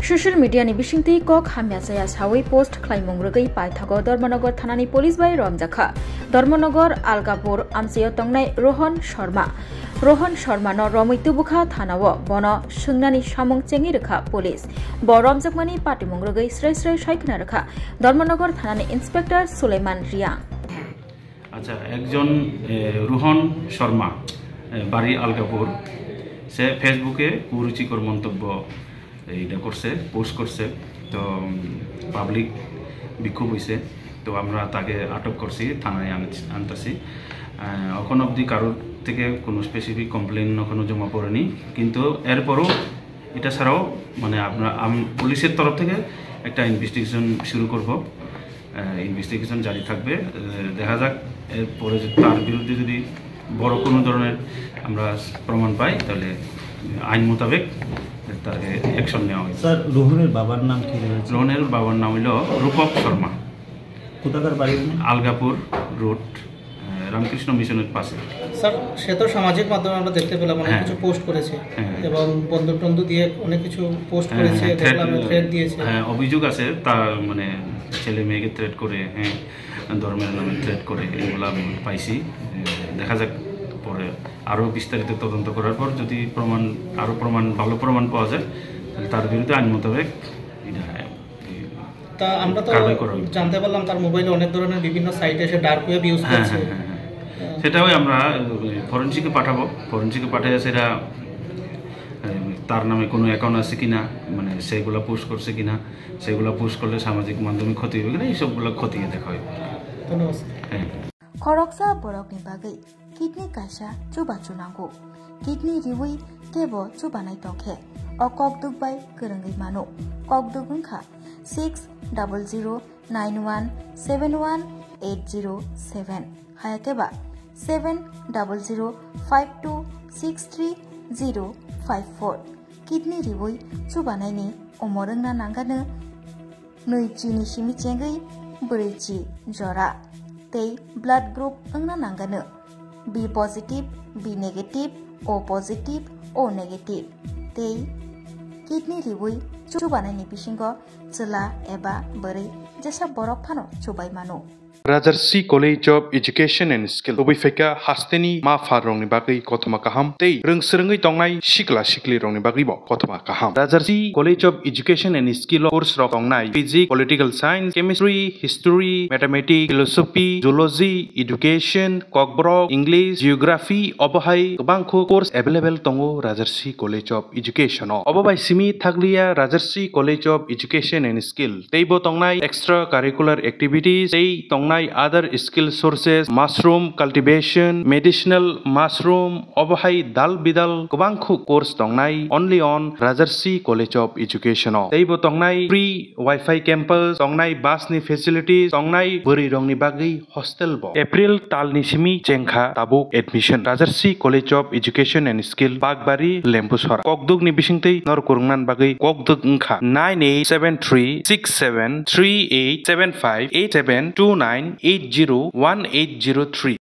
Social media ni bisingti kok hamya saya sawi post klaimung rugai paithago Dharmanagar thanani police bai romjakha Dharmanagar Algapur amsiyo tongnai Rohan Sharma no romoi tubukha thanao bono sungnani samung chengi rekha police bo romjakmani patimung rugai srai saikna rekha Dharmanagar thanani inspector Sulaiman Ria আচ্ছা একজন রোহন শর্মা বাড়ি আলগাপুর সে ফেসবুকে কুরুচিকর মন্তব্য এইটা করছে post করছে তো public বিক্ষোভ হয়েছে তো আমরা তাকে আটক করছি থানায় আনতেছি এখন অবধি কারোর থেকে কোনো স্পেসিফিক কমপ্লেন এখনো জমা পড়েনি কিন্তু এরপরও এটা ছাড়াও মানে আমরা পুলিশের তরফ থেকে একটা ইনভেস্টিগেশন শুরু করব ইনভেস্টিগেশন জারি থাকবে দেখা যাক এরপরে তার বিরুদ্ধে যদি বড় কোনো ধরনের আমরা প্রমাণ পাই তাহলে আইন মোতাবেক তাকে অ্যাকশন নেওয়া হয়। স্যার রোহনের বাবার নাম কি? রোহনের বাবার নাম হলো রূপক শর্মা। কোথাকার বাড়ি? আলগাপুর রোড, রামকৃষ্ণ মিশনের পাশে। স্যার সে তো সামাজিক মাধ্যমে আমরা দেখতে পেলাম অনেক কিছু পোস্ট করেছে এবং বন্ধু দিয়ে অনেক কিছু পোস্ট করেছে, থ্রেট দিয়েছে। হ্যাঁ, অভিযোগ আছে তা মানে ছেলে মেয়েকে থ্রেট করে, হ্যাঁ ধর্মের নামে থ্রেট করে, এগুলো আমি পাইছি। দেখা যাক পরে আরও বিস্তারিত তদন্ত করার পর যদি ভালো প্রমাণ পাওয়া যায় তাহলে তার বিরুদ্ধে আইন মোতাবেক তা আমরা তো জানতে পারলাম তার মোবাইলে অনেক ধরনের বিভিন্ন সাইটে এসে ডার্ক ওয়েব ইউজ করছে। সেটাও আমরা ফরেনসিকে পাঠাবো, ফরেনসিকে পাঠিয়ে সেটা তার নামে কোনো অ্যাকাউন্ট আছে কিনা, মানে সেগুলো পোস্ট করছে কিনা, সেগুলো পোস্ট করলে সামাজিক মাধ্যমে ক্ষতি হবে কিনা, এইসবগুলো খতিয়ে দেখা হয়। ধন্যবাদ। হ্যাঁ। খরকসা বরকনি বাগै কিডনি কাইসা চুবা চুনাंगौ কিডনি रिवै केबो चुबानाय तंखे अ ककदुक बाय गोरोंगै मानो ककदुक ओंखा 600091718007 हायाकेबा 7005263054 किडनी रिवै चुबानायनि अमरंना नांगानो नैचिनि सिमिचेंगै ब्रैजि जरा तै ब्लाड ग्रुप ओंना नांगानो B positive, B negative, O positive, O negative. तै किडनी रिवै चुबानायनि बिसिंगो चला एबा बोरै जेसा बरफ फानो चुबाय मानो Rajarshi college of education and skill अबिफेका हास्तेनि मा फारंनि बागै कथमा काहाम तै रोंसोरोङै तंनाय सिक्ला सिक्लि रंनि बागै बो कथमा काहाम Rajarshi college of education and skill course रक तंनाय physics political science chemistry history mathematics philosophy zoology education Kokborok English geography अबहाय गोबांखौ कोर्स अवेलेबल दङो राजर्षि कलेज अफ एजुकेशन अबबाय सिमी थागलिया Rajarshi college of education and skill तैबो तंनाय एक्सट्रा कारिकुलर एक्टिविटीज तै तंनाय other skill sources mushroom cultivation medicinal mushroom अबहाय दाल बिदाल गोबांखौ कोर्स दंनाय only on Rajarshi college of education तैबो दंनाय फ्री वाईफाई कैंपस दंनाय बासनि फेसिलिटीज दंनाय बोरै रंनि बागै हस्टेल बो एप्रिल तालनि सिमी जेंखा ताबुक admission Rajarshi college of education and skill बागबारी लेम्बुसर ककदुकनि बिसिंतै नरकुरुंनान बागै ककदुक ओंखा 98736738758729801803